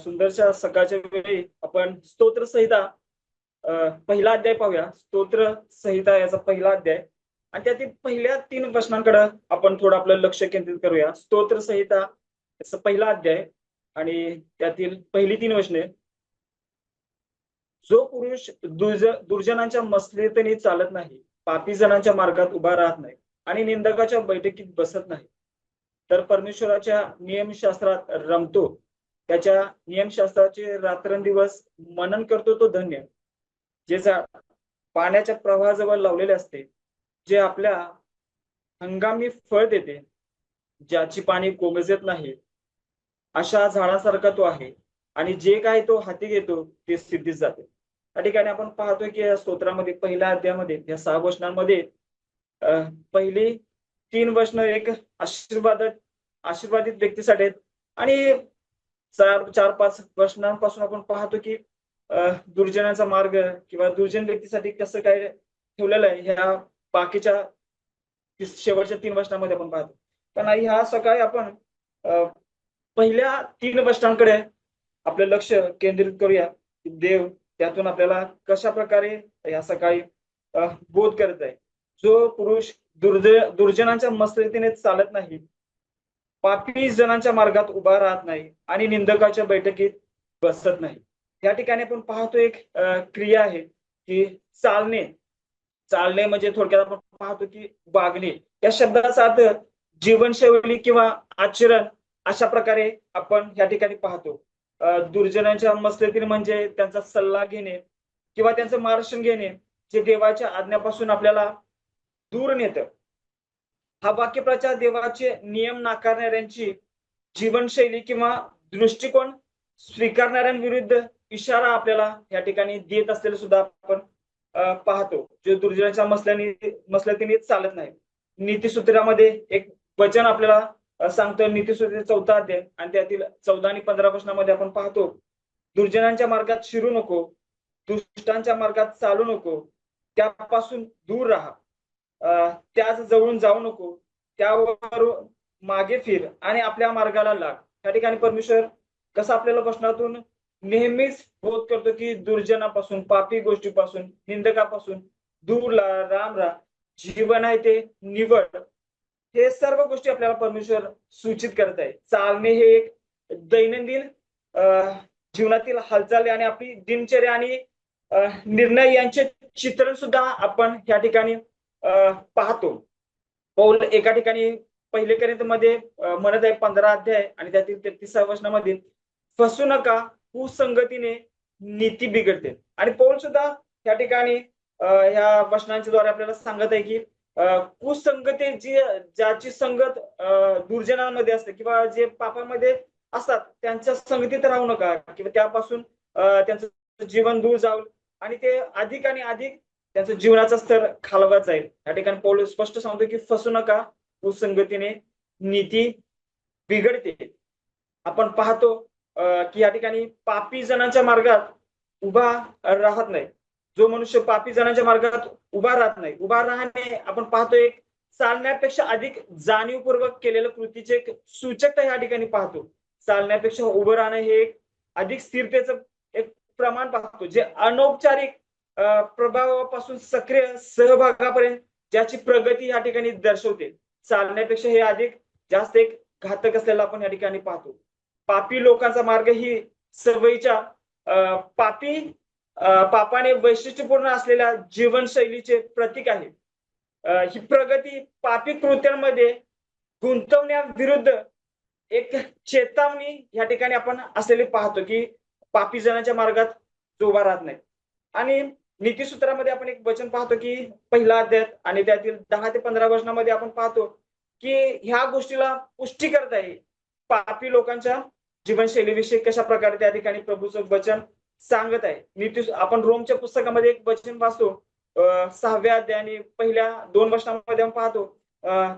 सुंदरच्या सकाळच्या वेळी आपण स्तोत्र संहिता पहिला अध्याय पाहूया. स्तोत्र संहिता याचा पहिला अध्याय आणि त्यातील पहिल्या 3 वचनांकडे आपण थोडं आपलं लक्ष केंद्रित करूया. स्तोत्र संहिता याचा पहिला अध्याय आणि त्यातील पहिली 3 वचने. जो पुरुष दुर्जनांच्या मसलतीने चालत नाही, पापी जणांच्या मार्गात उभा राहत नाही आणि निंदकाच्या बैठकीत बसत नाही, तर परमेश्वराच्या नियमशास्त्रात रमतो, त्याच्या नियमशास्त्राचे रात्रंदिवस मनन करतो तो धन्य. जे झाड पाण्याच्या प्रवाहाजवळ लावलेले असते, जे आपल्या हंगामी फळ देते, ज्याची पाणी कोमेजत नाही, अशा झाडासारखा तो आहे आणि जे काही तो हाती घेतो ते सिद्धीस जाते. या ठिकाणी आपण पाहतोय की या स्तोत्रामध्ये पहिल्या अध्यायामध्ये या 6 वचनांमध्ये पहिली 3 वचन एक आशीर्वादित व्यक्तीसाठी आहेत आणि 4-5 वचनांपासून आपण पाहतो की दुर्जनाचा मार्ग किंवा दुर्जन व्यक्तीसाठी कसं काय ठेवलेलं आहे ह्या बाकीच्या शेवटच्या 3 वचनांमध्ये आपण पाहतो. कारण ह्या सकाळी आपण पहिल्या 3 वचनांकडे आपलं लक्ष केंद्रित करूया. देव त्यातून आपल्याला कशा प्रकारे या सकाळी बोध करत आहे. जो पुरुष दुर्जनांच्या मसलतीने चालत नाही, पापी जणांच्या मार्गात उभा राहत नाही आणि निंदकाच्या बैठकीत बसत नाही. या ठिकाणी आपण पाहतो एक क्रिया आहे की चालणे म्हणजे थोडक्यात आपण पाहतो की वागणे. या शब्दाचा अर्थ जीवनशैली किंवा आचरण अशा प्रकारे आपण या ठिकाणी पाहतो. दुर्जनांच्या मसलतीने म्हणजे त्यांचा सल्ला घेणे किंवा त्यांचं मार्गदर्शन घेणे, जे देवाच्या आज्ञापासून आपल्याला दूर नेतं. हा वाक्यप्रचार देवाचे नियम नाकारणाऱ्यांची जीवनशैली किंवा दृष्टिकोन स्वीकारणाऱ्यांविरुद्ध इशारा आपल्याला या ठिकाणी देत असलेलं सुद्धा आपण पाहतो. जे दुर्जनाच्या मसलतीने चालत नाही. नीतिसूत्रामध्ये एक वचन आपल्याला सांगतं, नीतिसूत्र 4 अध्याय आणि त्यातील 14 आणि 15 वचनामध्ये आपण पाहतो, दुर्जनांच्या मार्गात शिरू नको, दुष्टांच्या मार्गात चालू नको, त्यापासून दूर राहा, त्याच जवळून जाऊ नको, त्यावर मागे फिर आणि आपल्या मार्गाला लाग. या ठिकाणी परमेश्वर कसं आपल्याला वचनातून नेहमीच बोध करतो की दुर्जनापासून, पापी गोष्टीपासून, निंदकापासून दूर राम राहा, जीवन आहे ते निवड. हे सर्व गोष्टी आपल्याला परमेश्वर सूचित करत आहे. चालणे हे एक दैनंदिन जीवनातील हालचाली आणि आपली दिनचर्या आणि निर्णय यांचे चित्रण सुद्धा आपण या ठिकाणी पाहतो. पौल एका ठिकाणी 1 कोरिंथमध्ये म्हणत आहे 15 अध्याय आणि त्यातील 33 वचनामध्ये, फसू नका, कुसंगतीने नीती बिघडते. आणि पौल सुद्धा या ठिकाणी ह्या वचनांच्या द्वारे आपल्याला सांगत आहे की कुसंगती ज्याची संगत दुर्जनांमध्ये असते किंवा जे पापामध्ये असतात त्यांच्या संगतीत राहू नका किंवा त्यापासून त्यांचं जीवन दूर जाईल आणि ते अधिक आणि अधिक त्यांचं जीवनाचा स्तर खालवत जाईल. या ठिकाणी पौल स्पष्ट सांगतो की फसू नका, कुसंगतीने नीती बिघडते. आपण पाहतो की या ठिकाणी पापी जणांच्या मार्गात उभा राहत नाही. जो मनुष्य पापी जणांच्या मार्गात उभा राहत नाही, उभा राहणे आपण पाहतो एक चालण्यापेक्षा अधिक जाणीवपूर्वक केलेलं कृतीचे एक सूचकता या ठिकाणी पाहतो. चालण्यापेक्षा उभं राहणं हे एक अधिक स्थिरतेचं एक प्रमाण पाहतो, जे अनौपचारिक प्रभावापासून सक्रिय सहभागापर्यंत ज्याची प्रगती या ठिकाणी दर्शवते. चालण्यापेक्षा हे अधिक जास्त एक घातक असलेला आपण या ठिकाणी पाहतो. पापी लोकांचा मार्ग ही सवयीच्या पापाने वैशिष्ट्यपूर्ण असलेल्या जीवनशैलीचे प्रतीक आहे. ही प्रगती पापी कृत्यांमध्ये गुंतवण्याविरुद्ध एक चेतावणी या ठिकाणी आपण असलेली पाहतो की पापी जणांच्या मार्गात जो उभा राहत नाही. आणि नीतिसूत्रामध्ये आपण एक वचन पाहतो की पहिला अध्याय आणि त्यातील 10 ते 15 वचनामध्ये आपण पाहतो की ह्या गोष्टीला पुष्टी करत आहे. पापी लोकांच्या जीवनशैलीविषयी कशा प्रकारे त्या ठिकाणी प्रभूचं वचन सांगत आहे. आपण रोमच्या पुस्तकामध्ये एक वचन वाचतो 6व्या अध्याय आणि पहिल्या 2 वचनामध्ये आपण पाहतो,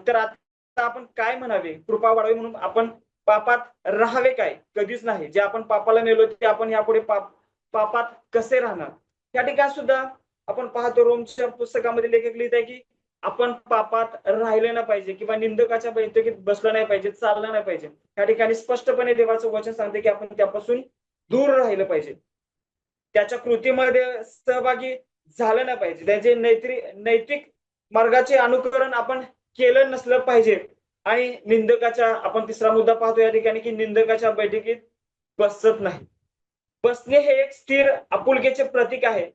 तर आता आपण काय म्हणावे, कृपा वाढावी म्हणून आपण पापात राहावे काय? कधीच नाही. जे आपण पापाला नेलो ते आपण यापुढे पापात कसे राहणार? या ठिकाणी सुद्धा आपण पाहतो रोमच्या पुस्तकामध्ये लेखक लिहित आहे की आपण पापात राहिले नाही पाहिजे किंवा निंदकाच्या बैठकीत बसलं नाही पाहिजे, चाललं नाही पाहिजे. या ठिकाणी स्पष्टपणे देवाचं वचन सांगते की आपण त्यापासून दूर राहिलं पाहिजे, त्याच्या कृतीमध्ये सहभागी झालं नाही पाहिजे, त्याचे नैतिक मार्गाचे अनुकरण आपण केलं नसलं पाहिजे. आणि निंदकाच्या, आपण तिसरा मुद्दा पाहतो या ठिकाणी की निंदकाच्या बैठकीत बसत नाही. बसणे हे एक स्थिर आपुलकीचे प्रतीक आहे.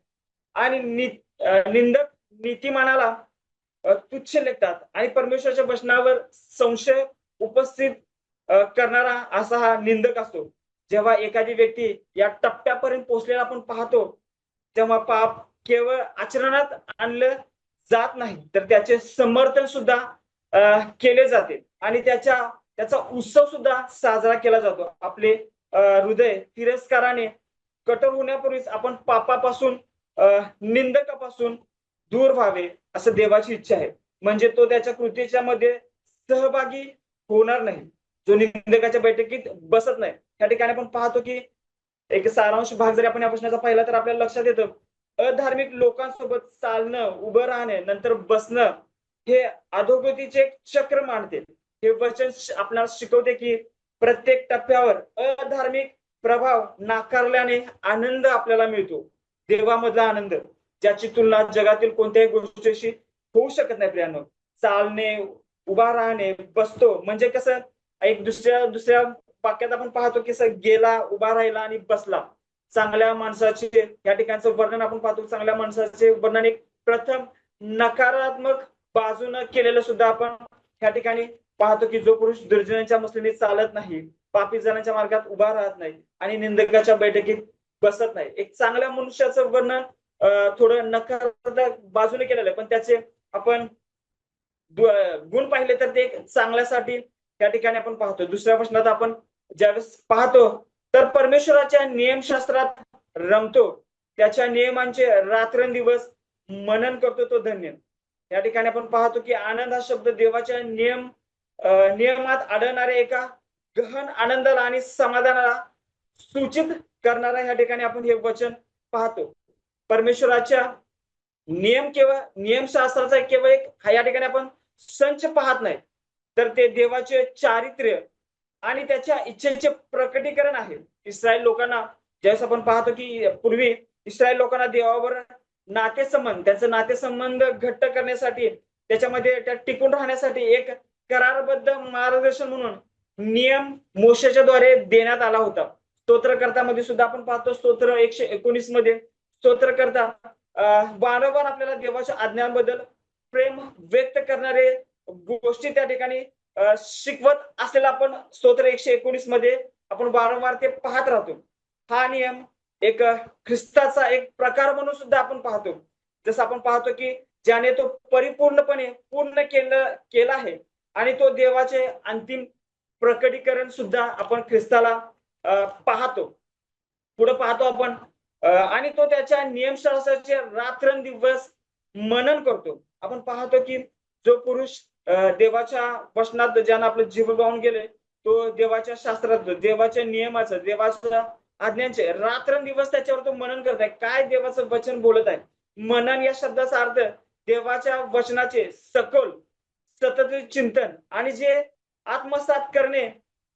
आणि निंदक नीतिमानाला तुच्छ लेखतात आणि परमेश्वराच्या वचनावर संशय उपस्थित करणारा असा हा निंदक असतो. जेव्हा एखादी व्यक्ती या टप्प्यापर्यंत पोहोचलेला आपण पाहतो, तेव्हा पाप केवळ आचरणात आणलं जात नाही, तर त्याचे समर्थन सुद्धा केले जाते आणि त्याचा उत्सव सुद्धा साजरा केला जातो. आपले हृदय तिरस्काराने कठोर होण्यापूर्वीच आपण पापापासून, निंदकापासून दूर व्हावे असं देवाची इच्छा आहे. म्हणजे तो त्याच्या कृतीच्या मध्ये सहभागी होणार नाही, जो निंदकाच्या बैठकीत बसत नाही. या ठिकाणी आपण पाहतो की एक सारांश भाग जरी आपण या प्रश्नाचा पाहिला तर आपल्याला लक्षात येतं, अधार्मिक लोकांसोबत चालणं, उभं राहणे, नंतर बसणं हे अधोगतीचे एक चक्र मांडते. हे वचन आपल्याला शिकवते की प्रत्येक टप्प्यावर अधार्मिक प्रभाव नाकारल्याने आनंद आपल्याला मिळतो, देवामधला आनंद, ज्याची तुलना जगातील कोणत्याही गोष्टीशी होऊ शकत नाही. प्रियांनो, चालणे, उभा राहणे, बसतो म्हणजे कसं, एक दुसऱ्या वाक्यात आपण पाहतो की गेला, उभा राहिला आणि बसला. चांगल्या माणसाचे या ठिकाणचं वर्णन आपण पाहतो, चांगल्या माणसाचे वर्णन एक प्रथम नकारात्मक बाजूनं केलेलं सुद्धा आपण या ठिकाणी पाहतो की जो पुरुष दुर्जनांच्या मसलीने चालत नाही, पापी जणांच्या मार्गात उभा राहत नाही आणि निंदकाच्या बैठकीत बसत नाही. एक चांगल्या मनुष्याचं वर्णन थोडं नकारात्मक बाजूने केलेलं आहे, पण त्याचे आपण गुण पाहिले तर ते चांगल्यासाठी या ठिकाणी आपण पाहतो. दुसऱ्या प्रश्नात आपण ज्यावेळेस पाहतो तर परमेश्वराच्या नियमशास्त्रात रमतो, त्याच्या नियमांचे रात्रंदिवस मनन करतो, तो धन्य. या ठिकाणी आपण पाहतो की आनंद हा शब्द देवाच्या नियमात आढळणाऱ्या एका गहन आनंदाला आणि समाधानाला सूचित करणारा या ठिकाणी आपण हे वचन पाहतो. परमेश्वराच्या नियमशास्त्राचा केवळ एक या ठिकाणी आपण संच पाहत नाही, तर ते देवाचे चारित्र्य आणि त्याच्या इच्छेचे प्रकटीकरण आहे. इस्रायल लोकांना ज्यावेळेस आपण पाहतो की पूर्वी इस्रायल लोकांना देवावर नातेसंबंध, त्यांचं नातेसंबंध घट्ट करण्यासाठी, त्याच्यामध्ये त्या टिकून राहण्यासाठी एक करारबद्ध मार्गदर्शन म्हणून नियम मोशेच्या द्वारे देण्यात आला होता. स्तोत्रकर्तामध्ये सुद्धा आपण पाहतो, स्तोत्र 119 मध्ये स्तोत्रकर्ता वारंवार आपल्याला देवाच्या आज्ञांबद्दल प्रेम व्यक्त करणारे गोष्टी त्या ठिकाणी शिकवत असलेला आपण स्तोत्र 119 मध्ये आपण वारंवार ते पाहत राहतो. हा नियम एक ख्रिस्ताचा एक प्रकार म्हणून सुद्धा आपण पाहतो. जसं आपण पाहतो की ज्याने तो परिपूर्णपणे पूर्ण केला आहे आणि तो देवाचे अंतिम प्रकटीकरण सुद्धा आपण ख्रिस्ताला पाहतो, पुढे पाहतो आपण. आणि तो त्याच्या नियमशास्त्राचे रात्रंदिवस मनन करतो. आपण पाहतो की जो पुरुष देवाच्या वचनात ज्यानं आपलं जीवन वाहून गेले, तो देवाच्या शास्त्रात, देवाच्या नियमाचं, देवाच्या आज्ञांचे रात्रंदिवस त्याच्यावर तो मनन करत आहे. काय देवाचं वचन बोलत आहे. मनन या शब्दाचा अर्थ देवाच्या वचनाचे सखोल सतत चिंतन आणि जे आत्मसात करणे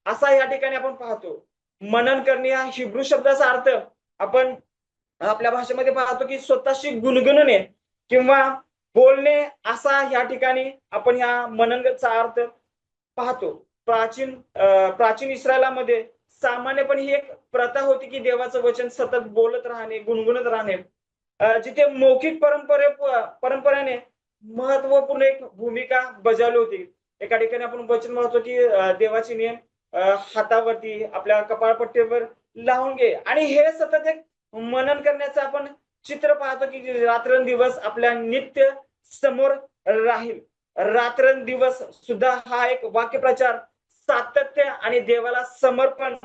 असा या ठिकाणी आपण पाहतो. मनन करणे हा हिब्रू शब्दाचा अर्थ आपण आपल्या भाषेमध्ये पाहतो की स्वतःशी गुणगुणणे किंवा बोलणे असा या ठिकाणी आपण ह्या मननचा अर्थ पाहतो. प्राचीन इस्रायलामध्ये सामान्यपणे ही एक प्रथा होती की देवाचं वचन सतत बोलत राहणे, गुणगुणत राहणे, जिथे मौखिक परंपरेने महत्वपूर्ण एक भूमिका बजावली होती. एका ठिकाणी आपण वचन पाहतो की देवाचे नियम हातावरती, आपल्या कपाळपट्टीवर लावून घे, आणि हे सतत एक मनन करण्याचं आपण चित्र पाहतो की रात्रंदिवस आपल्या नित्य समोर राहील. रात्रंदिवस सुद्धा हा एक वाक्यप्रचार, सातत्य आणि देवाला समर्पण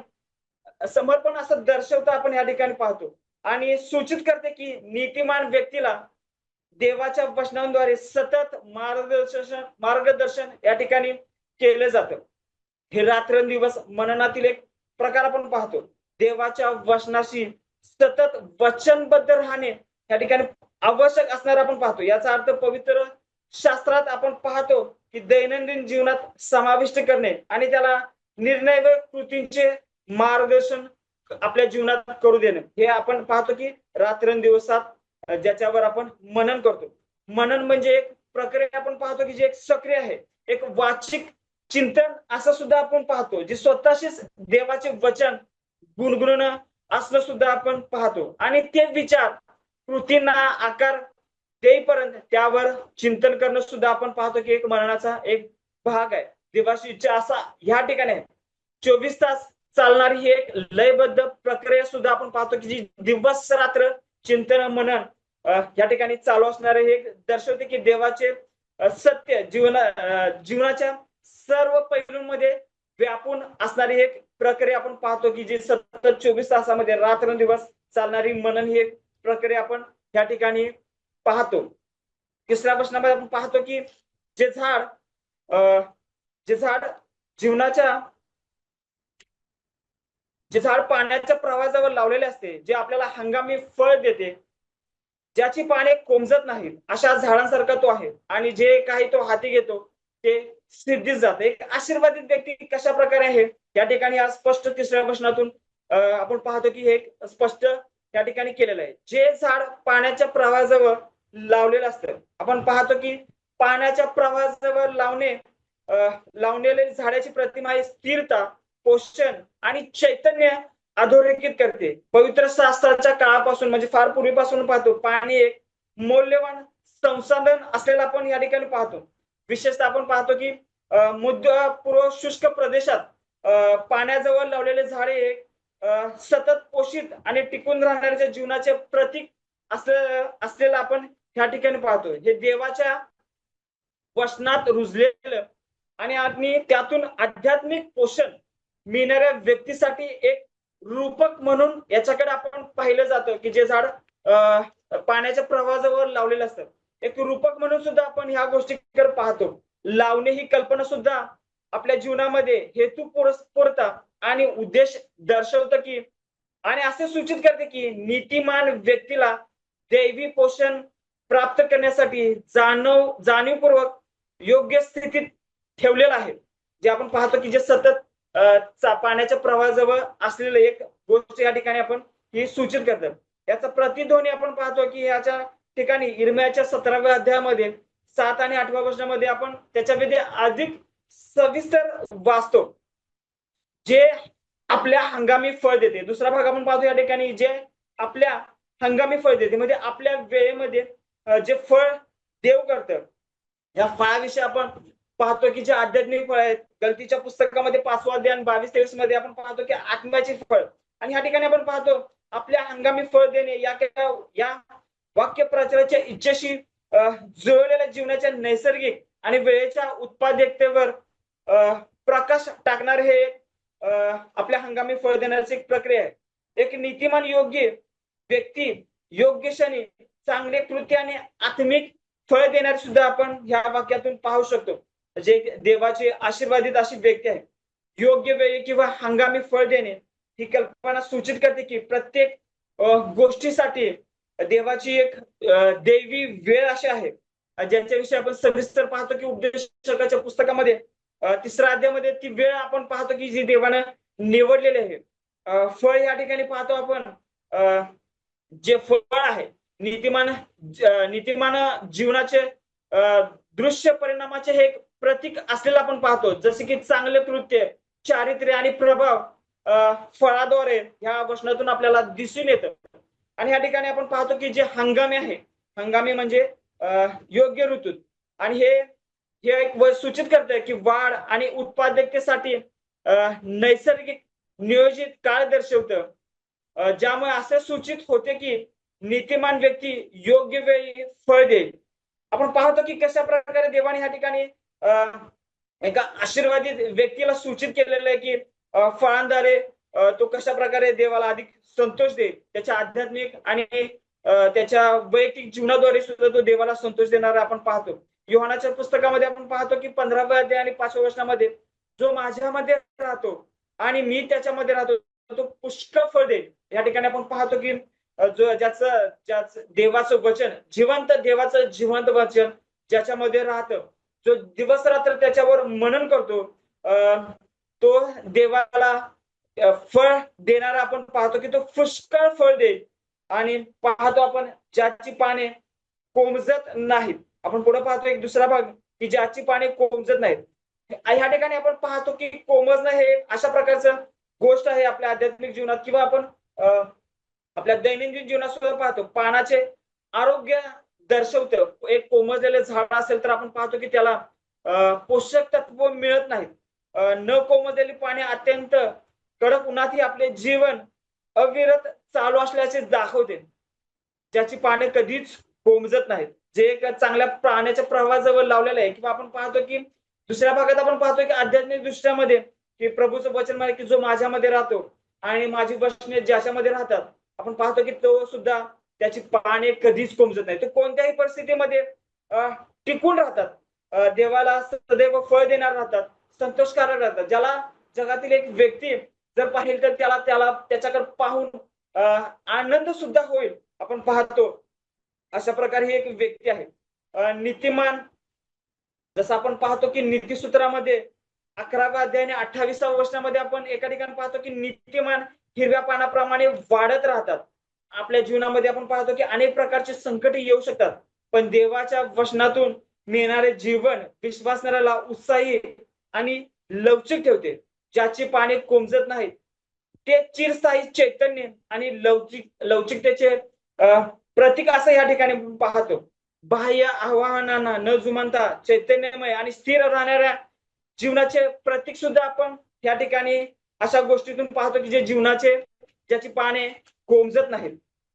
असं दर्शवता आपण या ठिकाणी पाहतो आणि सूचित करते की नीतिमान व्यक्तीला देवाच्या वचनांद्वारे सतत मार्गदर्शन या ठिकाणी केलं जातं. हे रात्रंदिवस मननातील एक प्रकार आपण पाहतो. देवाच्या वचनाशी सतत वचनबद्ध राहणे या ठिकाणी आवश्यक असणार आपण पाहतो. याचा अर्थ पवित्र शास्त्रात आपण पाहतो की दैनंदिन जीवनात समाविष्ट करणे आणि त्याला निर्णय व कृतींचे मार्गदर्शन आपल्या जीवनात करू देणं, हे आपण पाहतो की रात्रंदिवसात ज्याच्यावर आपण मनन करतो. मनन म्हणजे एक प्रक्रिया आपण पाहतो की जे एक सक्रिय आहे, एक वाचिक चिंतन असं सुद्धा आपण पाहतो, जे स्वतःशीच देवाचे वचन गुणगुणणं असं सुद्धा आपण पाहतो. आणि ते विचार कृतींना आकार देईपर्यंत त्यावर चिंतन करणं सुद्धा आपण पाहतो की एक मननाचा एक भाग आहे. देवाची इच्छा असा ह्या ठिकाणी आहे. 24 तास चालणारी ही एक लयबद्ध प्रक्रिया सुद्धा आपण पाहतो की जी दिवस रात्र चिंतन मनन या ठिकाणी चालू असणारे हे दर्शवते की देवाचे सत्य जीवनाच्या सर्व पैलूंमध्ये व्यापून असणारी एक प्रक्रिया आपण पाहतो की जी सतत 24 तासामध्ये रात्रंदिवस चालणारी मनन ही एक प्रक्रिया आपण या ठिकाणी पाहतो. तिसऱ्या प्रश्नामध्ये आपण पाहतो की जे झाड जे झाड जीवनाच्या जे झाड पाण्याच्या प्रवाहाजवळ लावलेले असते, जे आपल्याला हंगामी फळ देते, ज्याची पाने कोमजत नाहीत, अशा झाडांसारखा तो आहे. आणि जे काही तो हाती घेतो ते सिद्धीस जाते. एक आशीर्वादित व्यक्ती कशा प्रकारे आहे या ठिकाणी आज स्पष्ट तिसऱ्या प्रश्नातून आपण पाहतो की हे स्पष्ट या ठिकाणी केलेलं आहे. जे झाड पाण्याच्या प्रवाहाजवळ लावलेलं असतं, आपण पाहतो की पाण्याच्या प्रवाहाजवळ लावलेले झाडाची प्रतिमा ही स्थिरता, पोषण आणि चैतन्य अधोरेखित करते. पवित्र शास्त्राच्या काळापासून म्हणजे फार पूर्वीपासून पाहतो पाणी एक मौल्यवान संसाधन असलेलं आपण या ठिकाणी पाहतो. विशेषतः आपण पाहतो की मध्यपूर्व शुष्क प्रदेशात पाण्याजवळ लावलेले झाडे एक सतत पोषित आणि टिकून राहणाऱ्या जीवनाचे प्रतीक असलेलं आपण या ठिकाणी पाहतो. हे देवाच्या वचनात रुजलेलं आणि त्यातून आध्यात्मिक पोषण मिळणाऱ्या व्यक्तीसाठी एक रूपक म्हणून याच्याकडे आपण पाहिलं जातं की जे झाड पाण्याच्या प्रवाहाजवळ लावलेलं असतं. एक रूपक म्हणून सुद्धा आपण ह्या गोष्टीकडे पाहतो. लावणे ही कल्पना सुद्धा आपल्या जीवनामध्ये हेतुपूर्तता आणि उद्देश दर्शवतं की आणि असे सूचित करते की नीतिमान व्यक्तीला दैवी पोषण प्राप्त करण्यासाठी जाणीवपूर्वक योग्य स्थितीत ठेवलेलं आहे. जे आपण पाहतो की जे सतत पाण्याच्या प्रवाहाजवळ असलेलं एक गोष्ट या ठिकाणी आपण ही सूचित करतात. याचा प्रतिध्वनी आपण पाहतो की याच्या ठिकाणी इर्म्याच्या 17व्या अध्यायामध्ये 7 आणि 8व्या वचनामध्ये आपण त्याच्यामध्ये अधिक सविस्तर वाचतो. जे आपल्या हंगामी फळ देते. दुसरा भाग आपण पाहतो या ठिकाणी जे आपल्या हंगामी फळ देते म्हणजे आपल्या वेळेमध्ये जे फळ देव करतं, या फळाविषयी आपण पाहतो की जे आध्यात्मिक फळ आहेत. गलतीच्या पुस्तकामध्ये 5वा अध्याय 22-23 मध्ये आपण पाहतो की आत्म्याचे फळ. आणि या ठिकाणी आपण पाहतो आपल्या हंगामी फळ देणे या वाक्य प्रचाराच्या इच्छेशी जुळलेल्या जीवनाच्या नैसर्गिक आणि वेळेच्या उत्पादकतेवर प्रकाश टाकणार हे आपल्या हंगामी फळ देण्याची एक प्रक्रिया आहे. एक नीतिमान योग्य व्यक्ती योग्य क्षणी चांगले कृत्य आणि आत्मिक फळ देणारे सुद्धा आपण ह्या वाक्यातून पाहू शकतो. जे देवाचे आशीर्वादित अशी व्यक्ती आहे. योग्य वेळी किंवा हंगामी फळ देणे ही कल्पना सूचित करते की प्रत्येक गोष्टीसाठी देवाची एक दैवी वेळ अशी आहे ज्यांच्याविषयी आपण सविस्तर पाहतो की उपदेशकाच्या पुस्तकामध्ये 3ऱ्या अध्यायामध्ये ती वेळ आपण पाहतो की जी देवानं निवडलेली आहे. फळ या ठिकाणी पाहतो आपण जे फळ आहे नीतिमान जीवनाचे दृश्य परिणामाचे हे प्रतीक असलेलं आपण पाहतो. जसे की चांगले कृत्य, चारित्र्य आणि प्रभाव फळाद्वारे ह्या वचनातून आपल्याला दिसून येतं. आणि या ठिकाणी आपण पाहतो की जे हंगामी आहे, हंगामी म्हणजे योग्य ऋतूत. आणि हे एक सूचित करते की वाढ आणि उत्पादकतेसाठी नैसर्गिक नियोजित काळ दर्शवतं. ज्यामुळे असे सूचित होते की नीतिमान व्यक्ती योग्य वेळी फळ देईल. आपण पाहतो की कशा प्रकारे देवाने ह्या ठिकाणी एका आशीर्वादित व्यक्तीला सूचित केलेलं आहे की फळांद्वारे तो कशा प्रकारे देवाला अधिक संतोष देईल. त्याच्या आध्यात्मिक आणि त्याच्या वैयक्तिक जीवनाद्वारे सुद्धा तो देवाला संतोष देणारा आपण पाहतो. योहानाच्या पुस्तकामध्ये आपण पाहतो की 15व्या अध्याय आणि 5व्या वचनामध्ये जो माझ्यामध्ये राहतो आणि मी त्याच्यामध्ये राहतो तो पुष्कळ फळ देईल. या ठिकाणी आपण पाहतो की ज्याचं देवाचं वचन देवाचं जिवंत वचन ज्याच्यामध्ये राहतं, जो दिवस रात्र त्याच्यावर मनन करतो, तो देवाला फळ देणारा आपण पाहतो की तो पुष्कळ फळ देईल. आणि पाहतो आपण ज्याची पाने कोमजत नाहीत. आपण पुढे पाहतो एक दुसरा भाग की ज्याची पाने कोमजत नाहीत. ह्या ठिकाणी आपण पाहतो की कोमजणं हे अशा प्रकारचं गोष्ट आहे आपल्या आध्यात्मिक जीवनात किंवा आपण आपल्या दैनंदिन जीवनात सुद्धा पाहतो. पानाचे आरोग्य दर्शवतं. एक कोमजलेलं झाड असेल तर आपण पाहतो की त्याला पोषक तत्व मिळत नाहीत. न कोमजलेली पाने अत्यंत कडक उन्हातही आपले जीवन अविरत चालू असल्याचे दाखवते. ज्याची पाने कधीच कोमजत नाहीत. जे एक चांगल्या प्राण्याच्या प्रवाहाजवळ लावलेलं आहे किंवा आपण पाहतो की दुसऱ्या भागात आपण पाहतो की आध्यात्मिक दृष्ट्यामध्ये की प्रभूचं वचन म्हणे की जो माझ्यामध्ये राहतो आणि माझी वचने ज्याच्यामध्ये राहतात, आपण पाहतो की तो सुद्धा त्याची पाने कधीच कोमजत नाही. तो कोणत्याही परिस्थितीमध्ये टिकून राहतात. देवाला सदैव फळ देणार राहतात, संतोषकारक राहतात. ज्याला जगातील एक व्यक्ती जर पाहिल तर त्याला त्याला त्याच्याकडे पाहून आनंद सुद्धा होईल. आपण पाहतो अशा प्रकारे ही एक व्यक्ती आहे. नीतिमान जसं आपण पाहतो की नीतिसूत्रामध्ये 11व्या अध्याय आणि 28व्या वचनामध्ये आपण एका ठिकाणी पाहतो की नीतिमान हिरव्या पानाप्रमाणे वाढत राहतात. आपल्या जीवनामध्ये आपण पाहतो की अनेक प्रकारचे संकट येऊ शकतात, पण देवाच्या वचनातून मिळणारे जीवन विश्वासणाऱ्याला उत्साही आणि लवचिक ठेवते. ज्याची पाने कोमजत नाहीत ते चिरस्थायी चैतन्य आणि लवचिकतेचे प्रतीक असं या ठिकाणी पाहतो. बाह्य आव्हानांना न जुमानता चैतन्यमय आणि स्थिर राहणाऱ्या जीवनाचे प्रतीक सुद्धा आपण या ठिकाणी अशा गोष्टीतून पाहतो की जे जीवनाचे ज्याची पाने कोमजत नाहीत,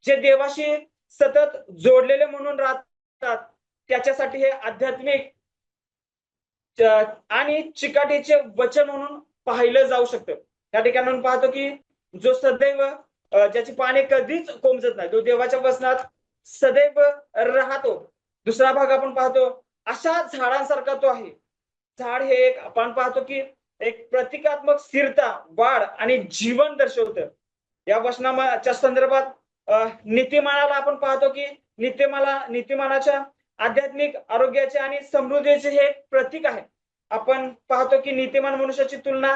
जे देवाशी सतत जोडलेले म्हणून राहतात, त्याच्यासाठी हे आध्यात्मिक आणि चिकाटीचे वचन म्हणून पाहिलं जाऊ शकतं. त्या ठिकाणी आपण पाहतो की जो सदैव ज्याची पाने कधीच कोमजत नाही, तो देवाच्या वचनात सदैव राहतो. दुसरा भाग आपण पाहतो अशा झाडांसारखा तो आहे. झाड हे एक आपण पाहतो की एक प्रतिकात्मक स्थिरता, वाढ आणि जीवन दर्शवतं. या वचनाच्या संदर्भात नीतिमानाला आपण पाहतो की नीतिमानाच्या आध्यात्मिक आरोग्याचे आणि समृद्धीचे हे प्रतीक आहे. आपण पाहतो की नीतिमान मनुष्याची तुलना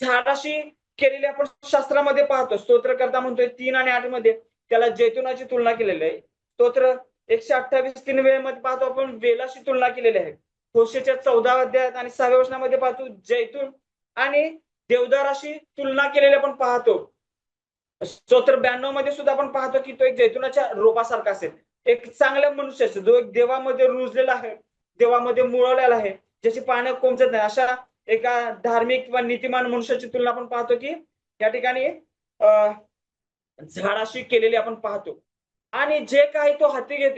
झाडाशी केलेली आपण शास्त्रामध्ये पाहतो. स्तोत्रकर्ता म्हणतोय 3 आणि 8 मध्ये त्याला जैतुनाची तुलना केलेली आहे. स्तोत्र 128 मध्ये पाहतो आपण वेलाशी तुलना केलेली आहे. होशेच्या 14 अध्यायात आणि 6व्या वचनामध्ये पाहतो जैतून आणि देवदाराशी तुलना केलेली आपण पाहतो. स्तोत्र 92 मध्ये सुद्धा आपण पाहतो की तो एक जैतुनाच्या रोपासारखा असेल. एक चांगल्या मनुष्याचा जो एक देवामध्ये रुजलेला आहे, देवामध्ये मुळवलेला आहे, ज्याची पानं कोमजत नाही, अशा एका धार्मिक किंवा नीतिमान मनुष्याची तुलना आपण पाहतो की या ठिकाणी झाडाशी केलेली आपण पाहतो. आणि जे काही तो हाती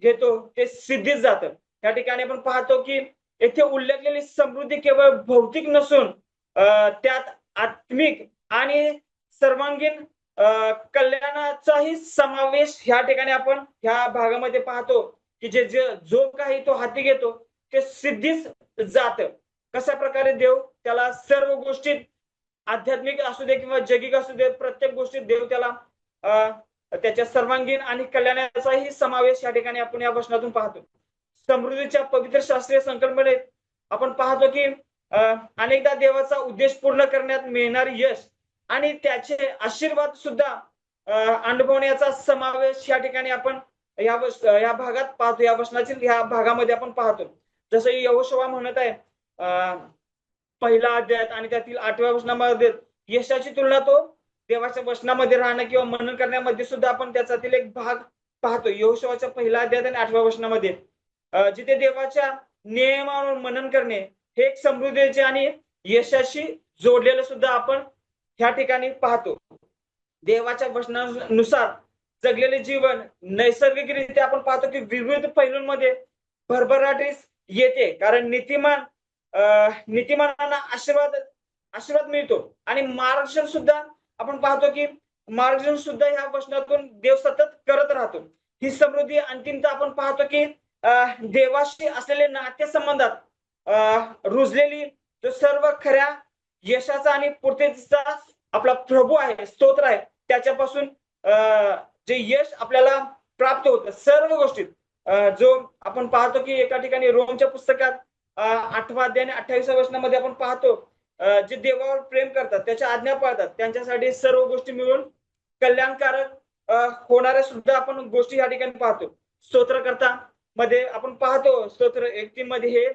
घेतो ते सिद्धीत जातं. या ठिकाणी आपण पाहतो की येथे उल्लेखलेली समृद्धी केवळ भौतिक नसून त्यात आत्मिक आणि सर्वांगीण कल्याणाचाही समावेश ह्या ठिकाणी आपण ह्या भागामध्ये पाहतो की जे जो काही तो हाती घेतो ते सिद्धीस जातं. कशा प्रकारे देव त्याला सर्व गोष्टीत आध्यात्मिक असू दे किंवा जगिक असू दे, प्रत्येक गोष्टीत देव त्याला त्याच्या सर्वांगीण आणि कल्याणाचाही समावेश या ठिकाणी आपण या वचनातून पाहतो. समृद्धीच्या पवित्र शास्त्रीय संकल्पनेत आपण पाहतो की अनेकदा देवाचा उद्देश पूर्ण करण्यात मिळणारे यश आणि त्याचे आशीर्वाद सुद्धा अनुभवण्याचा समावेश या ठिकाणी आपण या भागात पाहतो. या वचनातील या भागामध्ये आपण पाहतो. जसं यहोशुआ म्हणत आहे पहिला अध्यायात आणि त्यातील 8व्या वचनामध्ये यशाची तुलना तो देवाच्या वचनामध्ये राहणं किंवा मनन करण्यामध्ये सुद्धा आपण त्याच्यातील एक भाग पाहतो. यहोशुआच्या पहिल्या अध्यायात आणि 8व्या वचनामध्ये जिथे देवाच्या नियमावर मनन करणे हे एक समृद्धीचे आणि यशाशी जोडलेलं सुद्धा आपण ह्या ठिकाणी पाहतो. देवाच्या वचनानुसार जगलेले जीवन नैसर्गिकरित्या आपण पाहतो की विविध पैलूंमध्ये भरभराटीस येते, कारण नीतिमानांना आशीर्वाद मिळतो आणि मार्गदर्शन सुद्धा आपण पाहतो की मार्गदर्शन सुद्धा ह्या वचनातून देव सतत करत राहतो. ही समृद्धी अंतिमता आपण पाहतो की देवाशी असलेले नातेसंबंधात रुजलेली जो सर्व खऱ्या यशाचा आणि पूर्ततेचा आपला प्रभू आहे, स्तोत्र आहे, त्याच्यापासून जे यश आपल्याला प्राप्त होतं सर्व गोष्टीत. जो आपण पाहतो की एका ठिकाणी रोमच्या पुस्तकात 8व्या अध्याय आणि 28व्या वचनामध्ये आपण पाहतो जे देवावर प्रेम करतात, त्याच्या आज्ञा पाळतात, त्यांच्यासाठी सर्व गोष्टी मिळून कल्याणकारक होणाऱ्या सुद्धा आपण गोष्टी या ठिकाणी पाहतो. स्तोत्रकर्ता मध्ये आपण पाहतो स्तोत्र 1:3 मध्ये हे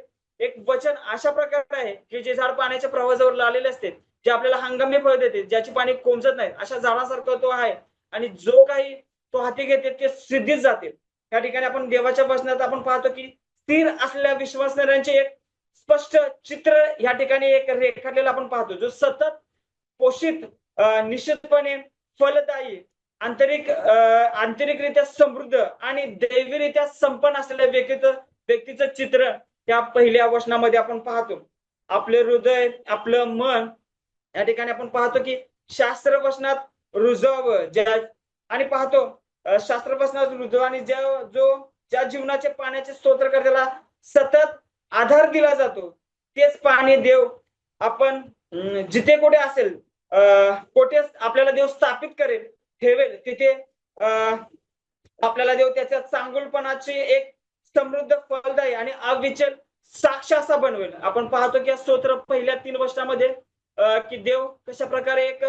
एक वचन अशा प्रकारे आहे की जे झाड पाण्याच्या प्रवाहाजवळ लावलेले असते, जे आपल्याला हंगामी फळ देते, ज्याची पाणी कोंबजत नाही, अशा झाडासारखा तो आहे आणि जो काही तो हाती घेते ते सिद्धीच जाते. या ठिकाणी आपण देवाच्या वचनात आपण पाहतो की स्थिर असलेल्या विश्वासणाऱ्यांचे एक स्पष्ट चित्र या ठिकाणी एक रेखाटलेलं आपण पाहतो, जो सतत पोषित निश्चितपणे फलदायी आंतरिकरित्या समृद्ध आणि दैवीरित्या संपन्न असलेल्या व्यक्तीचं चित्र त्या पहिल्या वचनामध्ये आपण पाहतो. आपले हृदय, आपलं मन या ठिकाणी आपण पाहतो की शास्त्र वचनात रुजवावं आणि पाहतो शास्त्र वचनात रुजव आणि ज्या जीवनाचे पाण्याचे स्तोत्र करताना सतत आधार दिला जातो, तेच पाणी देव आपण जिथे कुठे असेल, कुठे आपल्याला देव स्थापित करेल, ठेवेल, तिथे आपल्याला देव त्याच्या चांगुलपणाची एक समृद्ध, फलदायी आणि अविचल साक्ष असा बनवेल. आपण पाहतो की स्तोत्र पहिल्या 3 वर्षामध्ये की देव कशा प्रकारे एक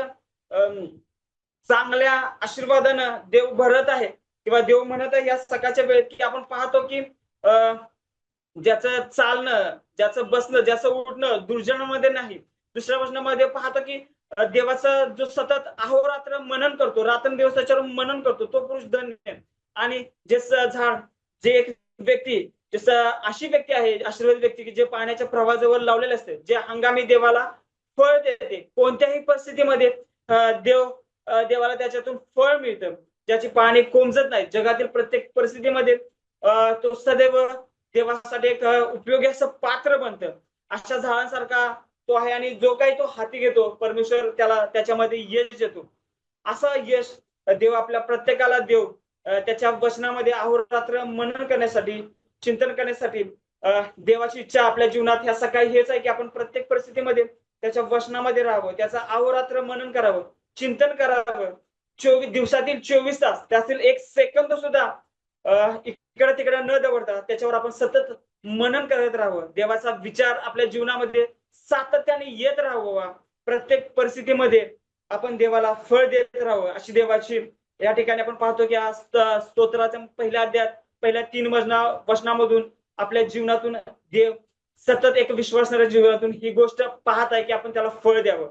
चांगल्या आशीर्वादानं देव भरत आहे किंवा देव म्हणत आहे या सकाळच्या वेळेत की आपण पाहतो की ज्याचं चालणं, ज्याचं बसणं, ज्याचं उठणं दुर्जनामध्ये नाही. दुसऱ्या वचनामध्ये पाहतो की देवाचा जो सतत अहोरात्र मनन करतो, रात्रंदिवस त्याच्यावर मनन करतो, तो पुरुष धन्य. आणि जे झाड, जे एक व्यक्ती, जसं अशी व्यक्ती आहे, आशीर्वादित व्यक्ती की जे पाण्याच्या प्रवाहाजवळ लावलेले असते, जे हंगामी देवाला फळ देते. कोणत्याही परिस्थितीमध्ये देवाला त्याच्यातून फळ मिळतं, ज्याची पाणी कोंबजत नाही. जगातील प्रत्येक परिस्थितीमध्ये तो सदैव देवासाठी एक उपयोगी असं पात्र बनतं. अशा झाडांसारखा तो आहे आणि जो काही तो हाती घेतो, परमेश्वर त्याला त्याच्यामध्ये यश देतो. असं यश देव आपल्या प्रत्येकाला देव त्याच्या वचनामध्ये अहोरात्र मनन करण्यासाठी, चिंतन करण्यासाठी देवाची इच्छा आपल्या जीवनात ह्या सकाळी हेच आहे की आपण प्रत्येक परिस्थितीमध्ये त्याच्या वचनामध्ये राहावं, त्याचं अहोरात्र मनन करावं, चिंतन करावं. दिवसातील 24 तास त्यातील 1 सेकंद सुद्धा इकडे तिकडे न दवडता त्याच्यावर आपण सतत मनन करत राहावं. देवाचा विचार आपल्या जीवनामध्ये सातत्याने येत राहावा. प्रत्येक परिस्थितीमध्ये आपण देवाला फळ देत राहावं, अशी देवाची या ठिकाणी आपण पाहतो की आज स्तोत्राच्या पहिल्या अध्यायात पहिल्या 3 वचनामधून आपल्या जीवनातून देव सतत एक विश्वासणाऱ्या जीवनातून ही गोष्ट पाहत आहे की आपण त्याला फळ द्यावं.